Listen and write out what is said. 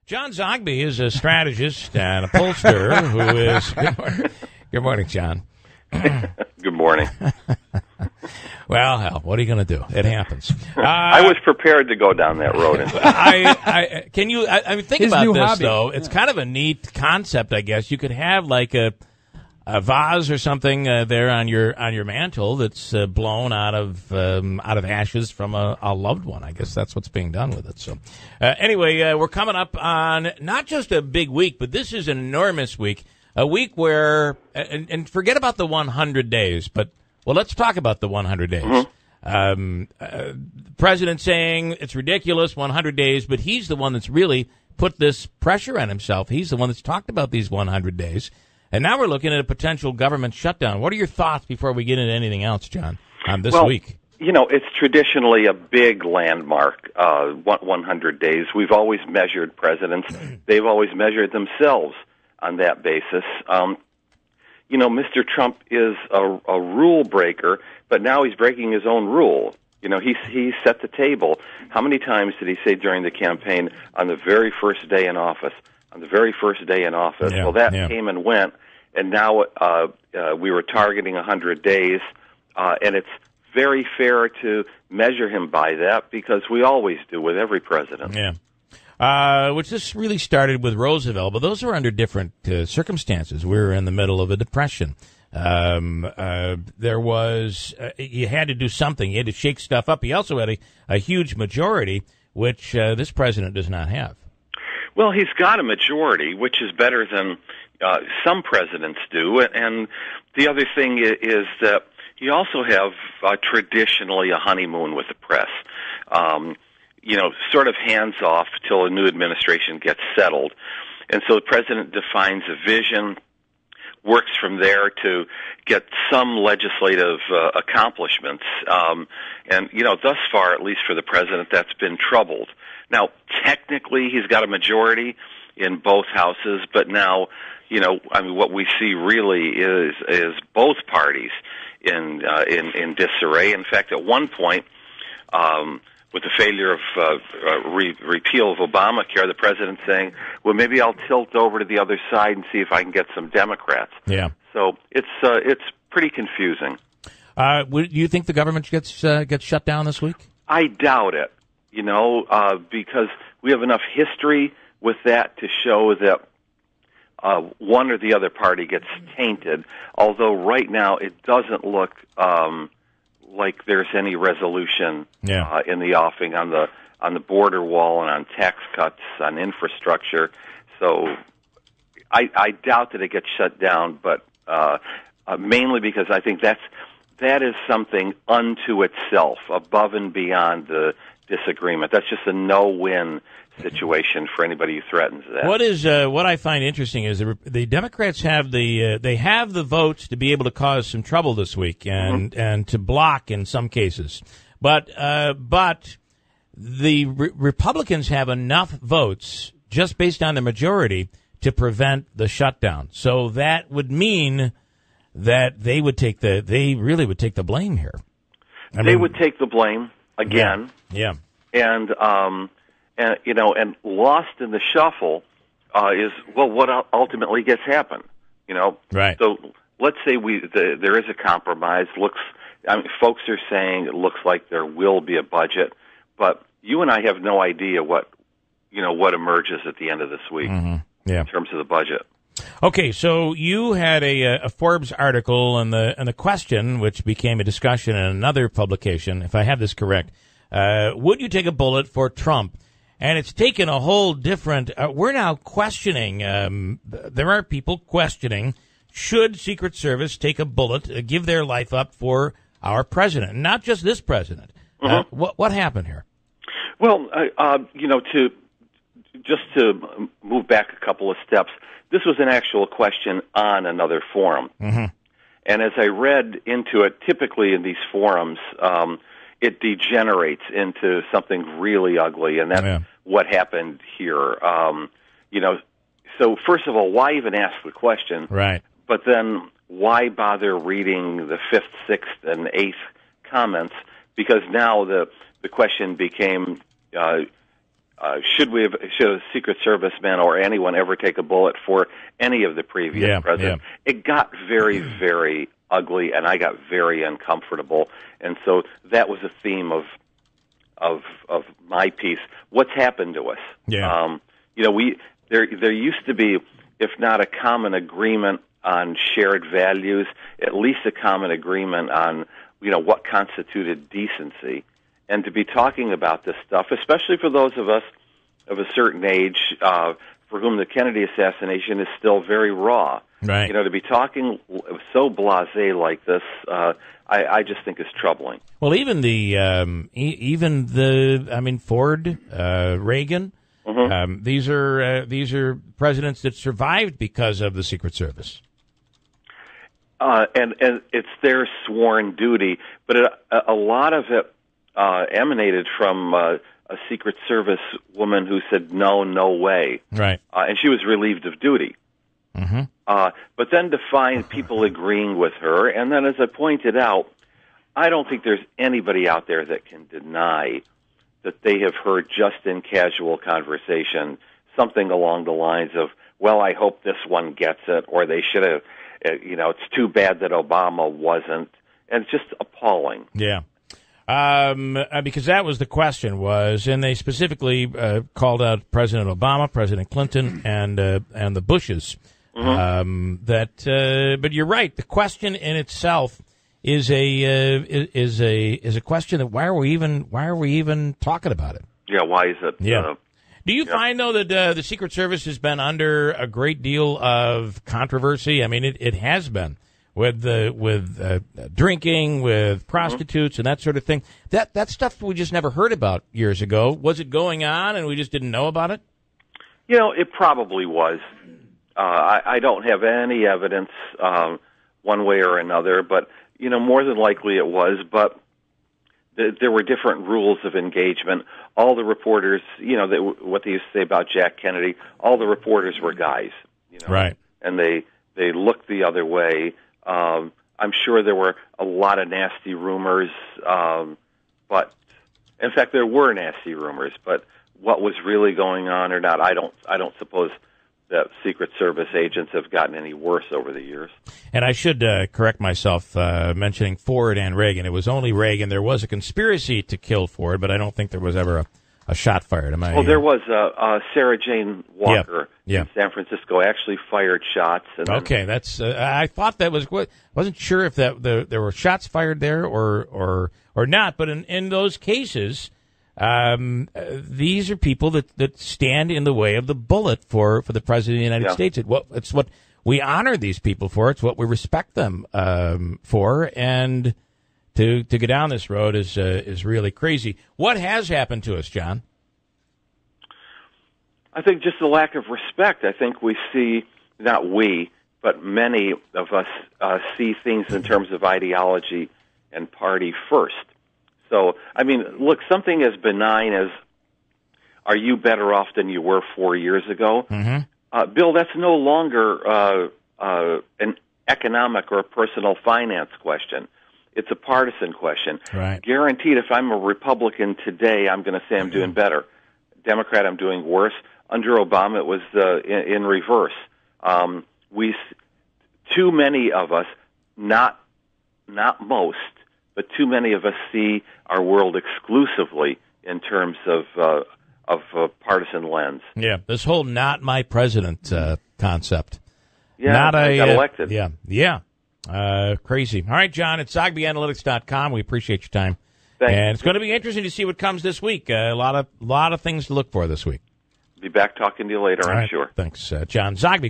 John Zogby is a strategist and a pollster who is... Good morning, John. Good morning. Well, hell, what are you going to do? It happens. I was prepared to go down that road. I mean, think His about new this, hobby. though. It's kind of a neat concept, I guess. You could have like a vase or something there on your mantle that's blown out of ashes from a loved one. I guess that's what's being done with it. So, anyway, we're coming up on not just a big week, but this is an enormous week. A week where, and forget about the 100 days, but, well, let's talk about the 100 days. Mm-hmm. President saying it's ridiculous, 100 days, but he's the one that's really put this pressure on himself. He's the one that's talked about these 100 days. And now we're looking at a potential government shutdown. What are your thoughts before we get into anything else, John, on this week? You know, it's traditionally a big landmark, 100 days. We've always measured presidents. They've always measured themselves on that basis. You know, Mr. Trump is a rule breaker, but now he's breaking his own rule. You know, he set the table. How many times did he say during the campaign, on the very first day in office? On the very first day in office. Yeah, well, that came and went, and now we were targeting 100 days, and it's very fair to measure him by that because we always do with every president. Yeah. Which this really started with Roosevelt, but those were under different circumstances. We were in the middle of a depression. There was, you had to do something. You had to shake stuff up. He also had a huge majority, which this president does not have. Well, he's got a majority, which is better than some presidents do. And the other thing is that you also have traditionally a honeymoon with the press. You know, sort of hands off till a new administration gets settled. And so the president defines a vision, works from there to get some legislative accomplishments. And, you know, thus far, at least for the president, that's been troubled. Now, technically, he's got a majority in both houses, but now, you know, I mean, what we see really is both parties in disarray. In fact, at one point, with the failure of repeal of Obamacare, the president saying, well, maybe I'll tilt over to the other side and see if I can get some Democrats. Yeah. So it's pretty confusing. Do you think the government gets shut down this week? I doubt it, you know, because we have enough history with that to show that one or the other party gets tainted, although right now it doesn't look like there's any resolution in the offing on the border wall and on tax cuts, on infrastructure. So I doubt that it gets shut down, but mainly because I think that is something unto itself, above and beyond the disagreement. That's just a no-win situation for anybody who threatens that. What I find interesting is the Democrats have the votes to be able to cause some trouble this week and to block in some cases, but the Republicans have enough votes just based on the majority to prevent the shutdown. So that would mean that they really would take the blame here. They would take the blame again. Yeah. And you know, and lost in the shuffle is, well, what ultimately gets happen, you know? Right. So let's say there is a compromise. Folks are saying it looks like there will be a budget, but you and I have no idea what emerges at the end of this week in terms of the budget. Okay, so you had a Forbes article and the question, which became a discussion in another publication, if I have this correct. Would you take a bullet for Trump? And it's taken a whole different, we're now questioning, there are people questioning, should Secret Service take a bullet, give their life up for our president? Not just this president. What happened here? Well, you know, to move back a couple of steps, this was an actual question on another forum. And as I read into it, typically in these forums, it degenerates into something really ugly, and that's what happened here. You know, so first of all, why even ask the question? Right. But then why bother reading the 5th, 6th, and 8th comments? Because now the question became, should a Secret Service man or anyone ever take a bullet for any of the previous presidents? Yeah. It got very, very ugly, and I got very uncomfortable. And so that was a theme of my piece. What's happened to us? Yeah. There used to be, if not a common agreement on shared values, at least a common agreement on what constituted decency. And to be talking about this stuff, especially for those of us of a certain age for whom the Kennedy assassination is still very raw. Right. To be talking so blasé like this, I just think is troubling. Well, even Ford, Reagan, these are presidents that survived because of the Secret Service. And it's their sworn duty, but a lot of it emanated from a Secret Service woman who said no way, right? And she was relieved of duty. Mm-hmm. But then to find people agreeing with her, and then as I pointed out, I don't think there's anybody out there that can deny that they have heard just in casual conversation something along the lines of, well, I hope this one gets it, or they should have, it's too bad that Obama wasn't. And it's just appalling. Yeah. Because that was the question and they specifically called out President Obama, President Clinton, and the Bushes. Mm-hmm. But you're right. The question in itself is a question that why are we even talking about it? Yeah, why is it? Yeah. Do you find though that the Secret Service has been under a great deal of controversy? I mean, it has been with drinking, with prostitutes, and that sort of thing. That stuff we just never heard about years ago. Was it going on and we just didn't know about it? It probably was. I don't have any evidence one way or another, but more than likely it was. But there were different rules of engagement. All the reporters, what they used to say about Jack Kennedy, all the reporters were guys, right? And they looked the other way. I'm sure there were a lot of nasty rumors, but in fact there were nasty rumors. But what was really going on or not, I don't suppose that Secret Service agents have gotten any worse over the years. And I should correct myself mentioning Ford and Reagan. It was only Reagan. There was a conspiracy to kill Ford, but I don't think there was ever a shot fired. There was Sarah Jane Walker in San Francisco actually fired shots. And okay, that's. I thought that was. Wasn't sure if there were shots fired there or not. But in those cases, these are people that stand in the way of the bullet for the president of the United States. It's what we honor these people for. It's what we respect them for. And to go down this road is really crazy. What has happened to us, John? I think just a lack of respect. I think we see, not we, but many of us see things in terms of ideology and party first. So, look, something as benign as, are you better off than you were 4 years ago? Mm-hmm. Bill, that's no longer an economic or a personal finance question. It's a partisan question. Right. Guaranteed, if I'm a Republican today, I'm going to say I'm doing better. Democrat, I'm doing worse. Under Obama, it was in reverse. Too many of us, not most, but too many of us see our world exclusively in terms of partisan lens. Yeah, this whole "not my president" concept. Yeah, I got elected. Crazy. All right, John, it's ZogbyAnalytics.com. We appreciate your time. Thanks. And it's going to be interesting to see what comes this week. A lot of things to look for this week. Be back talking to you later, I'm sure. Thanks, John Zogby.